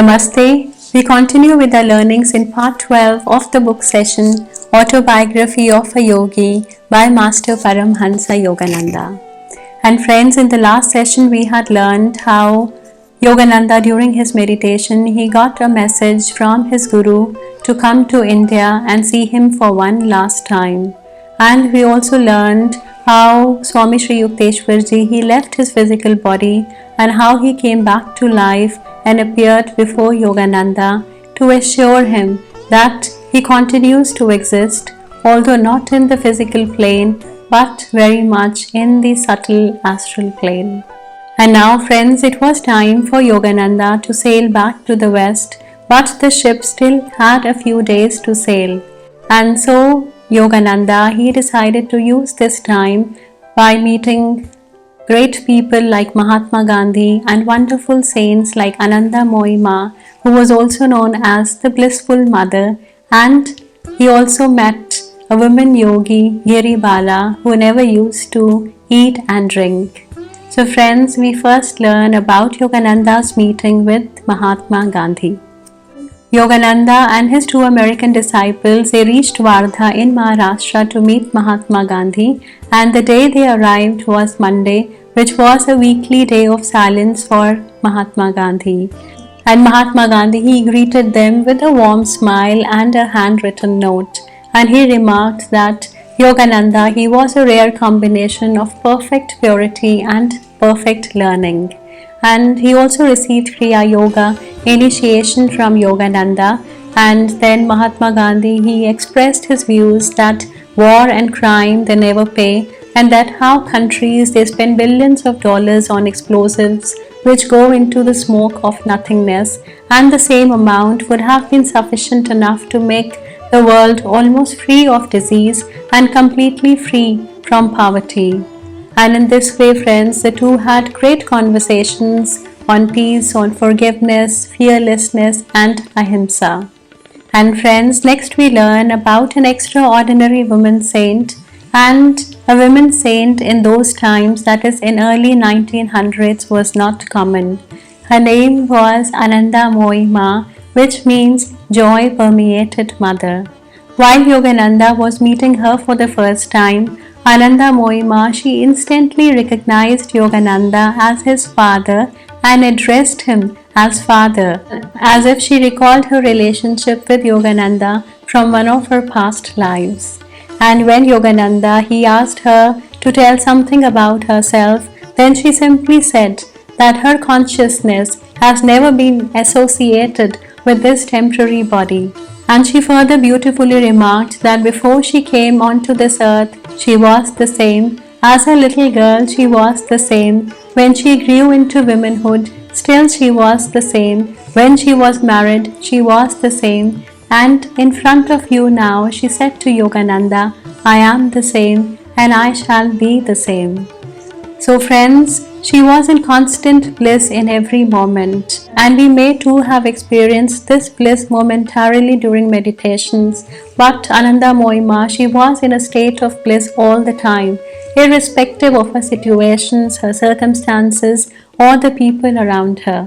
Namaste. We continue with our learnings in part 12 of the book session Autobiography of a Yogi by Master Paramhansa Yogananda. And friends, in the last session we had learned how Yogananda, during his meditation, he got a message from his guru to come to India and see him for one last time. And we also learned how Swami Sri Yukteswarji, he left his physical body and how he came back to life and appeared before Yogananda to assure him that he continues to exist, although not in the physical plane, but very much in the subtle astral plane. And now friends, it was time for Yogananda to sail back to the west, but the ship still had a few days to sail. And so Yogananda, he decided to use this time by meeting great people like Mahatma Gandhi and wonderful saints like Ananda Moyi Maa, who was also known as the Blissful Mother, and he also met a woman yogi, Giri Bala, who never used to eat and drink. So friends, we first learn about Yogananda's meeting with Mahatma Gandhi. Yogananda and his two American disciples, they reached Wardha in Maharashtra to meet Mahatma Gandhi, and the day they arrived was Monday, which was a weekly day of silence for Mahatma Gandhi. And Mahatma Gandhi, he greeted them with a warm smile and a handwritten note, and he remarked that Yogananda, he was a rare combination of perfect purity and perfect learning. And he also received Kriya Yoga initiation from Yogananda. And then Mahatma Gandhi, he expressed his views that war and crime, they never pay, and that how countries, they spend billions of dollars on explosives which go into the smoke of nothingness, and the same amount would have been sufficient enough to make the world almost free of disease and completely free from poverty. And in this way, friends, the two had great conversations on peace, on forgiveness, fearlessness, and ahimsa. And friends, next we learn about an extraordinary woman saint, and a woman saint in those times, that is in early 1900s, was not common. Her name was Ananda Moyi Maa, which means joy permeated mother. While Yogananda was meeting her for the first time, Ananda Moyi Maa, she instantly recognized Yogananda as his father and addressed him as father, as if she recalled her relationship with Yogananda from one of her past lives. And when Yogananda, he asked her to tell something about herself, then she simply said that her consciousness has never been associated with this temporary body. And she further beautifully remarked that before she came onto this earth, she was the same. As a little girl, she was the same. When she grew into womanhood, still she was the same. When she was married, she was the same. And in front of you now, she said to Yogananda, I am the same and I shall be the same. So friends, she was in constant bliss in every moment, and we may too have experienced this bliss momentarily during meditations, but Ananda Moyi Maa, she was in a state of bliss all the time, irrespective of her situations, her circumstances, or the people around her.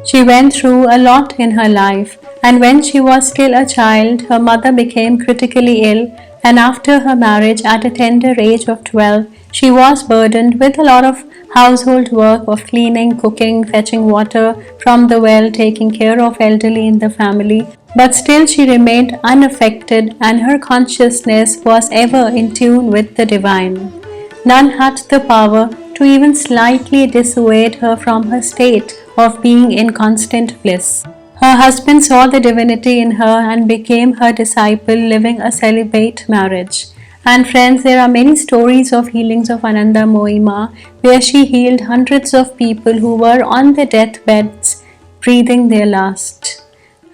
She went through a lot in her life, and when she was still a child, her mother became critically ill, and after her marriage at a tender age of 12, she was burdened with a lot of household work of cleaning, cooking, fetching water from the well, taking care of elderly in the family. But still she remained unaffected, and her consciousness was ever in tune with the divine. None had the power to even slightly dissuade her from her state of being in constant bliss. Her husband saw the divinity in her and became her disciple, living a celibate marriage. And friends, there are many stories of healings of Ananda Moyi Maa, where she healed hundreds of people who were on their deathbeds, breathing their last.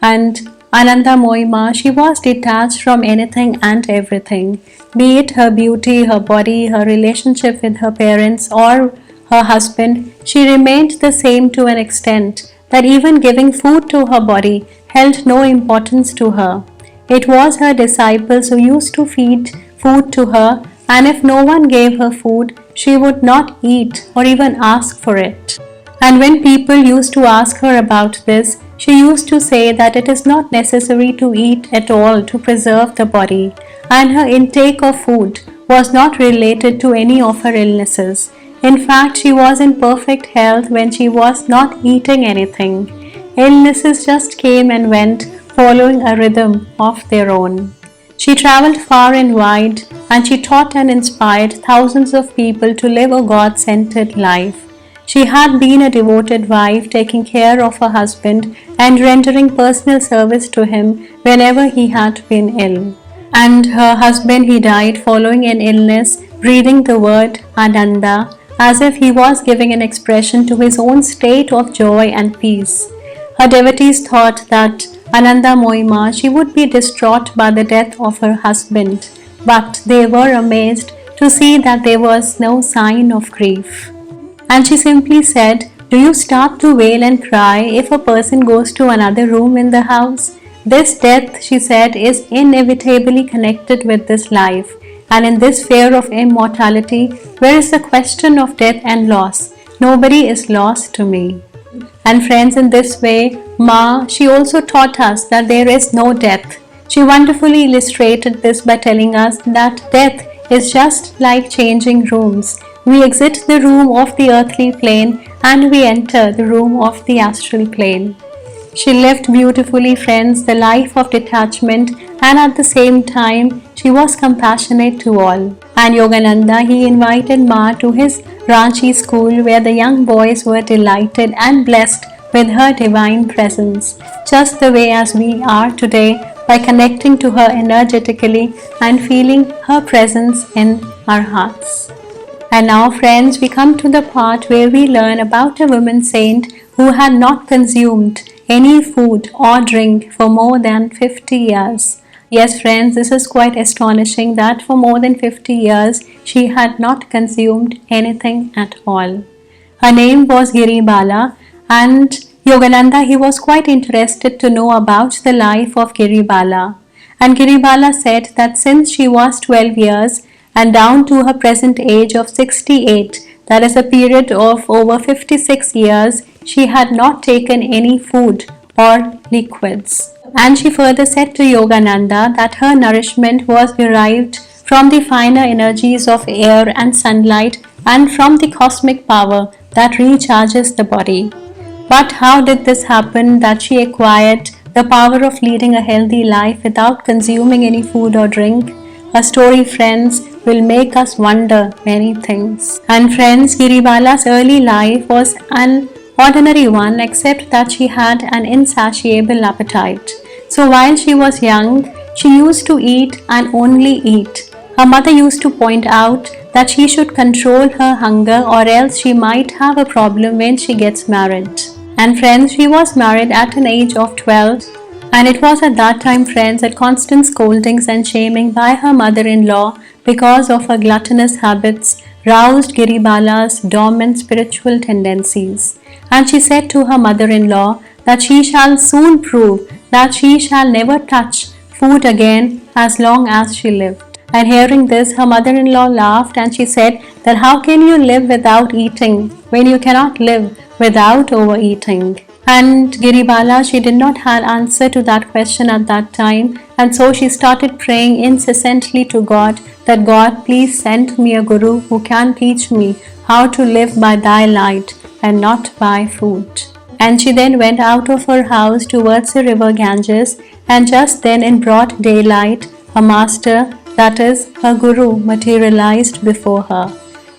And Ananda Moyi Maa, she was detached from anything and everything, be it her beauty, her body, her relationship with her parents, or her husband. She remained the same to an extent that even giving food to her body held no importance to her. It was her disciples who used to feed food to her, and if no one gave her food, she would not eat or even ask for it. And when people used to ask her about this, She used to say that it is not necessary to eat at all to preserve the body, and her intake of food was not related to any of her illnesses. In fact, she was in perfect health when she was not eating anything. Illnesses just came and went, following a rhythm of their own. She traveled far and wide, and she taught and inspired thousands of people to live a God centered life. She had been a devoted wife, taking care of her husband and rendering personal service to him whenever he had been ill. And her husband, he died following an illness, breathing the word Ananda as if he was giving an expression to his own state of joy and peace. Her devotees thought that Ananda Moyi Maa, she would be distraught by the death of her husband, but they were amazed to see that there was no sign of grief. And she simply said, "Do you start to wail and cry if a person goes to another room in the house? This death," she said, "is inevitably connected with this life. And in this fear of immortality, where is the question of death and loss? Nobody is lost to me." And friends, in this way, Ma, she also taught us that there is no death. She wonderfully illustrated this by telling us that death is just like changing rooms. We exit the room of the earthly plane and we enter the room of the astral plane. She lived beautifully, friends, the life of detachment, and at the same time, she was compassionate to all. And Yogananda, he invited Ma to his Ranchi school where the young boys were delighted and blessed with her divine presence, just the way as we are today by connecting to her energetically and feeling her presence in our hearts. And now, friends, we come to the part where we learn about a woman saint who had not consumed any food or drink for more than 50 years. Yes, friends, this is quite astonishing that for more than 50 years she had not consumed anything at all. Her name was Giri Bala, and Yogananda, he was quite interested to know about the life of Giri Bala. And Giri Bala said that since she was 12 years and down to her present age of 68, that is a period of over 56 years, she had not taken any food or liquids. And she further said to Yogananda that her nourishment was derived from the finer energies of air and sunlight and from the cosmic power that recharges the body. But how did this happen that she acquired the power of leading a healthy life without consuming any food or drink? Her story, friends, will make us wonder many things. And friends, Giri Bala's early life was an ordinary one except that she had an insatiable appetite. So while she was young, she used to eat and only eat. Her mother used to point out that she should control her hunger or else she might have a problem when she gets married. And friends, she was married at an age of 12, and it was at that time, friends, that constant scoldings and shaming by her mother-in-law because of her gluttonous habits roused Giri Bala's dormant spiritual tendencies. And she said to her mother-in-law that she shall soon prove that she shall never touch food again as long as she lived. And hearing this, her mother-in-law laughed and she said that how can you live without eating when you cannot live without overeating? And Giri Bala, she did not have answer to that question at that time, and so she started praying incessantly to God that God, please send me a guru who can teach me how to live by thy light and not by food. And she then went out of her house towards the river Ganges, and just then in broad daylight, her master, that is her guru, materialized before her.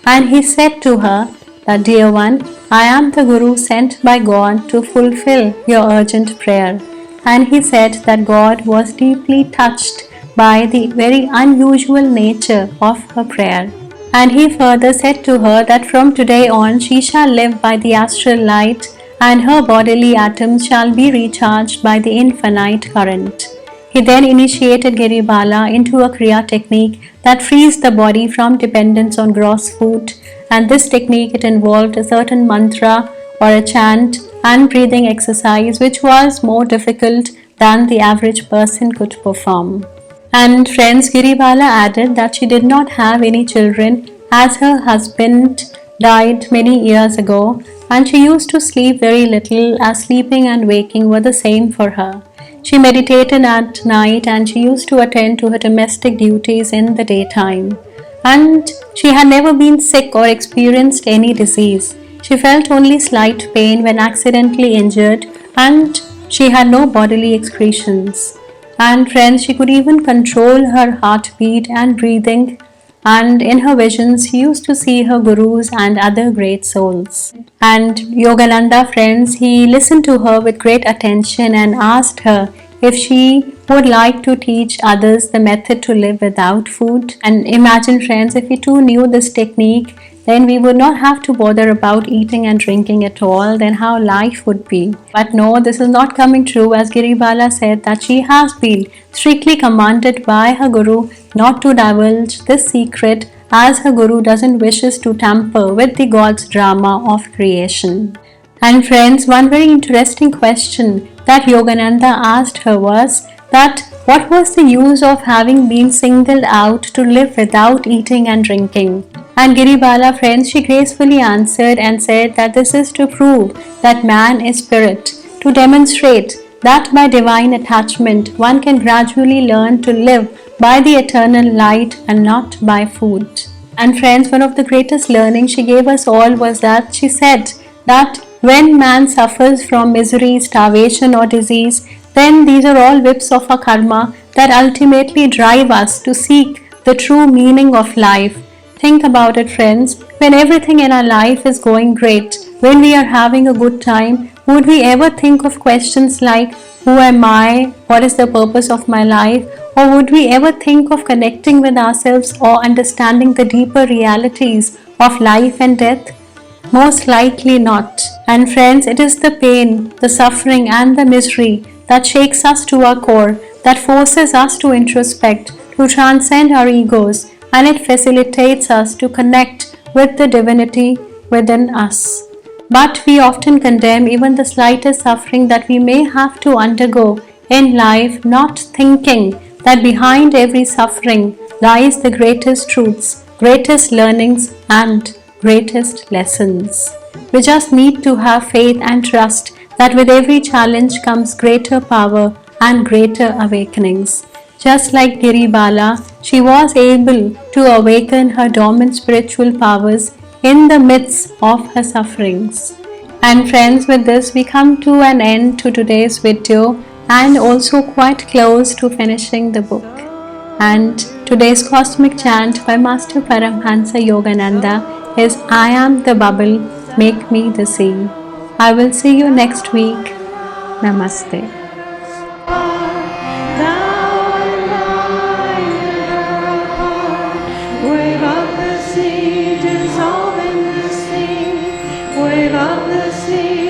And he said to her that, "Dear one, I am the guru sent by God to fulfill your urgent prayer." And he said that God was deeply touched by the very unusual nature of her prayer. And he further said to her that from today on she shall live by the astral light and her bodily atoms shall be recharged by the infinite current. He then initiated Giri Bala into a Kriya technique that frees the body from dependence on gross food, and this technique, it involved a certain mantra or a chant and breathing exercise which was more difficult than the average person could perform. And friends, Giri Bala added that she did not have any children as her husband died many years ago, and she used to sleep very little, as sleeping and waking were the same for her. She meditated at night and she used to attend to her domestic duties in the daytime. And she had never been sick or experienced any disease. She felt only slight pain when accidentally injured, and she had no bodily excretions. And friends, she could even control her heartbeat and breathing, and in her visions she used to see her gurus and other great souls. And Yogananda, friends, he listened to her with great attention and asked her if she would like to teach others the method to live without food. And imagine, friends, if we too knew this technique, then we would not have to bother about eating and drinking at all, then how life would be. But no, this is not coming true, as Giri Bala said that she has been strictly commanded by her guru not to divulge this secret, as her guru doesn't wishes to tamper with the God's drama of creation. And friends, one very interesting question that Yogananda asked her was that what was the use of having been singled out to live without eating and drinking? And Giri Bala, friends, she gracefully answered and said that this is to prove that man is spirit, to demonstrate that by divine attachment one can gradually learn to live by the eternal light and not by food. And friends, one of the greatest learnings she gave us all was that she said that when man suffers from misery, starvation or disease, then these are all whips of our karma that ultimately drive us to seek the true meaning of life. Think about it, friends. When everything in our life is going great, when we are having a good time, would we ever think of questions like, who am I? What is the purpose of my life? Or would we ever think of connecting with ourselves or understanding the deeper realities of life and death? Most likely not. And friends, it is the pain, the suffering and the misery that shakes us to our core, that forces us to introspect, to transcend our egos, and it facilitates us to connect with the divinity within us. But we often condemn even the slightest suffering that we may have to undergo in life, not thinking that behind every suffering lies the greatest truths, greatest learnings, and greatest lessons. We just need to have faith and trust that with every challenge comes greater power and greater awakenings. Just like Giri Bala, she was able to awaken her dormant spiritual powers in the midst of her sufferings. And friends, with this we come to an end to today's video and also quite close to finishing the book. And today's cosmic chant by Master Paramhansa Yogananda is, I am the bubble, make me the sea. I will see you next week. Namaste. Wave up the sea,